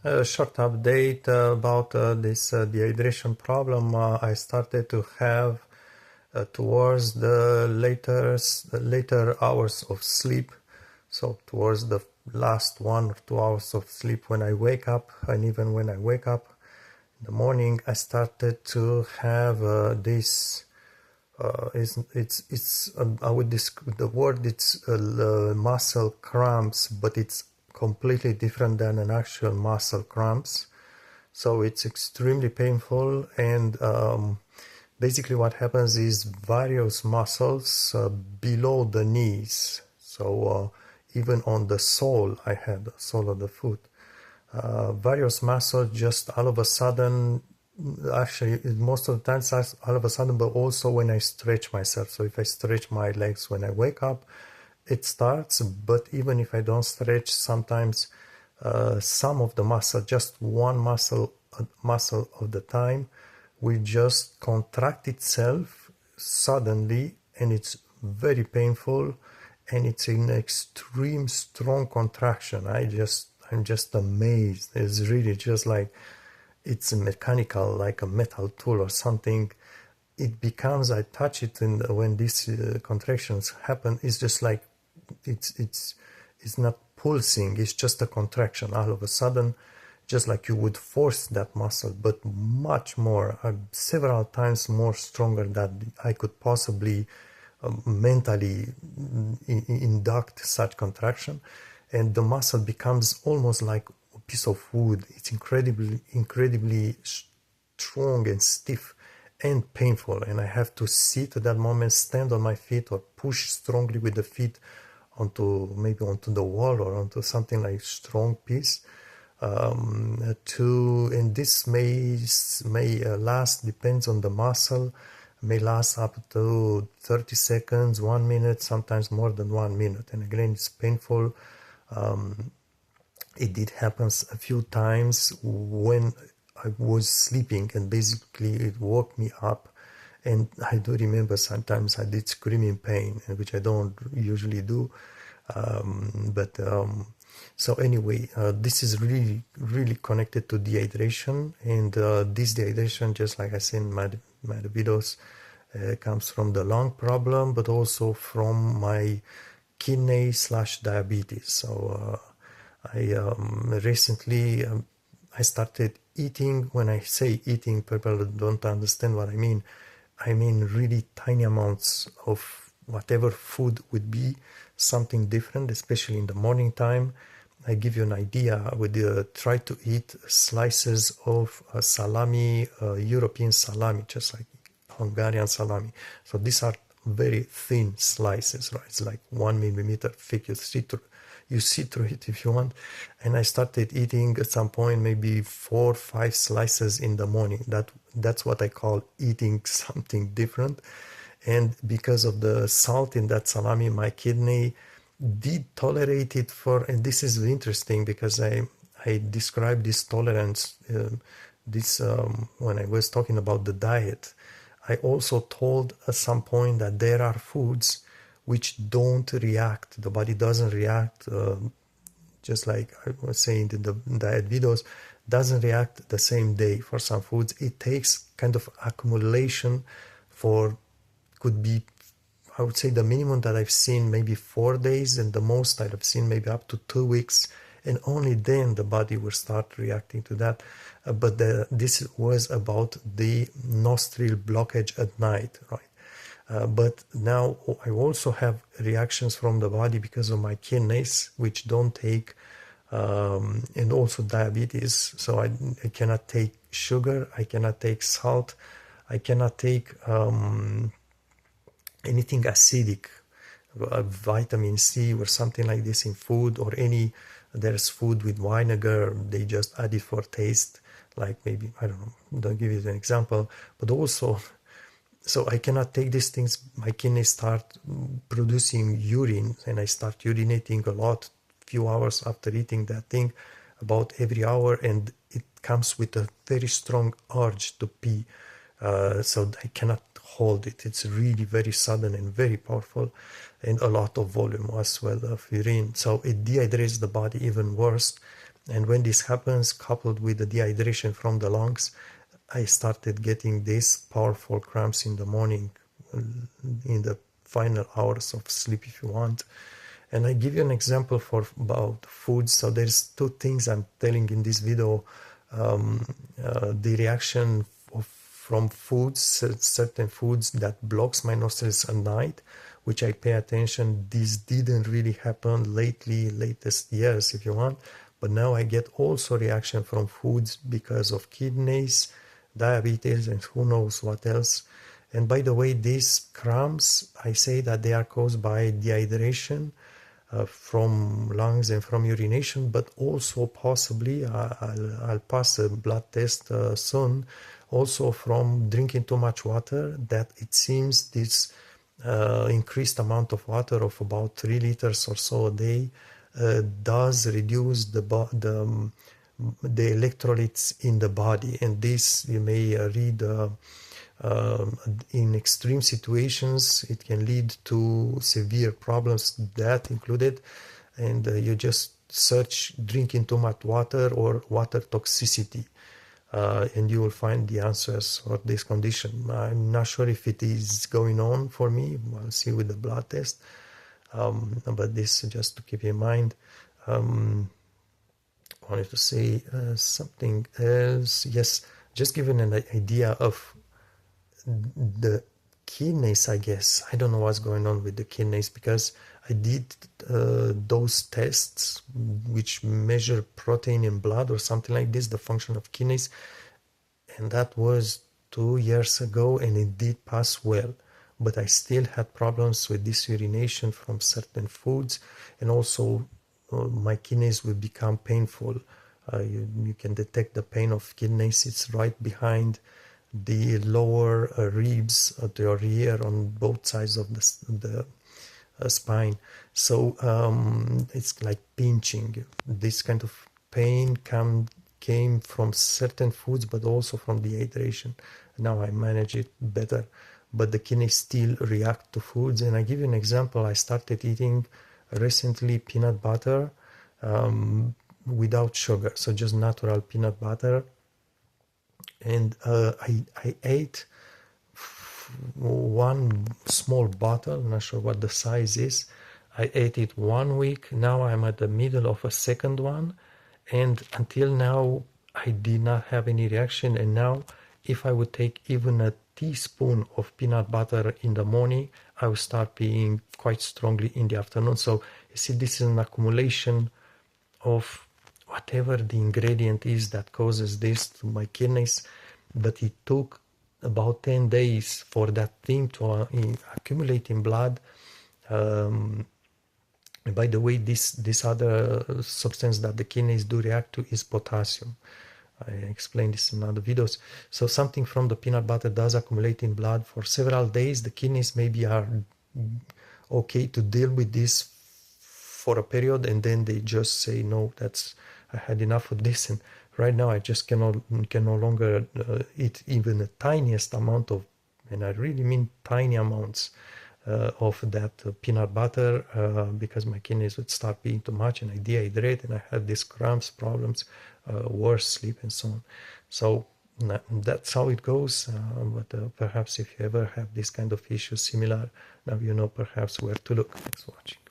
A short update about this dehydration problem I started to have towards the later hours of sleep. So towards the last 1 or 2 hours of sleep when I wake up, and even when I wake up in the morning, I started to have this. I would describe the word. It's muscle cramps, but it's completely different than an actual muscle cramps. So it's extremely painful, and basically what happens is various muscles below the knees. So even on the sole, I had the sole of the foot. Various muscles just all of a sudden, actually most of the times all of a sudden, but also when I stretch myself. So if I stretch my legs when I wake up, it starts. But even if I don't stretch, sometimes some of the muscle, just one muscle of the time, will just contract itself suddenly, and it's very painful, and it's an extreme strong contraction. I'm just amazed. It's really just like it's mechanical, like a metal tool or something. It becomes, I touch it, and when these contractions happen, it's just like it's not pulsing. It's just a contraction all of a sudden, just like you would force that muscle, but much more, several times more stronger than I could possibly mentally induct such contraction. And the muscle becomes almost like a piece of wood. It's incredibly strong and stiff and painful. And I have to sit at that moment, stand on my feet, or push strongly with the feet maybe onto the wall or onto something like strong piece. And this may last, depends on the muscle, may last up to 30 seconds, 1 minute, sometimes more than 1 minute. And again, it's painful. It did happen a few times when I was sleeping, and basically it woke me up. And I do remember sometimes I did scream in pain, which I don't usually do. So anyway, this is really connected to dehydration, and this dehydration, just like I said in my videos, comes from the lung problem, but also from my kidney/diabetes. So I recently I started eating. When I say eating, people don't understand what I mean. I mean really tiny amounts of whatever food would be, something different, especially in the morning time. I give you an idea. I would try to eat slices of salami, European salami, just like Hungarian salami. So these are very thin slices, right? It's like 1 millimeter thick. You see through it if you want. And I started eating at some point maybe 4 or 5 slices in the morning. That's what I call eating something different. And because of the salt in that salami, my kidney did tolerate it and this is interesting because I described this tolerance, when I was talking about the diet. I also told at some point that there are foods which don't react. The body doesn't react, just like I was saying in the diet videos, doesn't react the same day for some foods. It takes kind of accumulation could be, I would say the minimum that I've seen maybe 4 days, and the most I've seen maybe up to 2 weeks, and only then the body will start reacting to that. But this was about the nostril blockage at night, right? But now I also have reactions from the body because of my kidneys, which don't take, and also diabetes. So I cannot take sugar, I cannot take salt, I cannot take anything acidic, vitamin C or something like this in food, or there's food with vinegar, they just add it for taste, like maybe, I don't know, don't give you an example, but also, so I cannot take these things. My kidneys start producing urine, and I start urinating a lot, few hours after eating that thing, about every hour, and it comes with a very strong urge to pee. So I cannot hold it. It's really very sudden and very powerful, and a lot of volume as well of urine. So it dehydrates the body even worse. And when this happens, coupled with the dehydration from the lungs, I started getting these powerful cramps in the morning, in the final hours of sleep, if you want. And I give you an example about food. So there's two things I'm telling in this video. The reaction from foods, certain foods that blocks my nostrils at night, which I pay attention. This didn't really happen latest years, if you want. But now I get also reaction from foods because of kidneys, diabetes, and who knows what else. And by the way, these cramps, I say that they are caused by dehydration from lungs and from urination, but also possibly, I'll pass a blood test soon, also from drinking too much water, that it seems this increased amount of water of about 3 liters or so a day does reduce the electrolytes in the body. And this you may read in extreme situations, it can lead to severe problems, that included. And you just search drinking too much water or water toxicity, and you will find the answers for this condition. I'm not sure if it is going on for me. I'll see with the blood test. But this just to keep in mind. I wanted to say something else. Yes, just giving an idea of the kidneys, I guess. I don't know what's going on with the kidneys, because I did those tests which measure protein in blood or something like this, the function of kidneys, and that was 2 years ago, and it did pass well. But I still had problems with this urination from certain foods, and also my kidneys will become painful. You can detect the pain of kidneys. It's right behind the lower ribs at your rear on both sides of the spine. So it's like pinching. This kind of pain came from certain foods, but also from dehydration. Now I manage it better, but the kidneys still react to foods. And I give you an example. I started eating recently peanut butter without sugar, so just natural peanut butter. And I ate one small bottle, not sure what the size is. I ate it 1 week. Now I'm at the middle of a second one, and until now I did not have any reaction. And now if I would take even a teaspoon of peanut butter in the morning, I will start peeing quite strongly in the afternoon. So you see, this is an accumulation of whatever the ingredient is that causes this to my kidneys. But it took about 10 days for that thing to accumulate in blood. By the way, this other substance that the kidneys do react to is potassium. I explained this in other videos. So something from the peanut butter does accumulate in blood for several days. The kidneys maybe are okay to deal with this for a period, and then they just say, no, I had enough of this. And right now I just can no longer eat even the tiniest amount of, and I really mean tiny amounts of that peanut butter, because my kidneys would start being too much, and I dehydrate, and I have these cramps problems, worse sleep, and so on. So that's how it goes. But perhaps if you ever have this kind of issue similar, now you know perhaps where to look. Thanks for watching.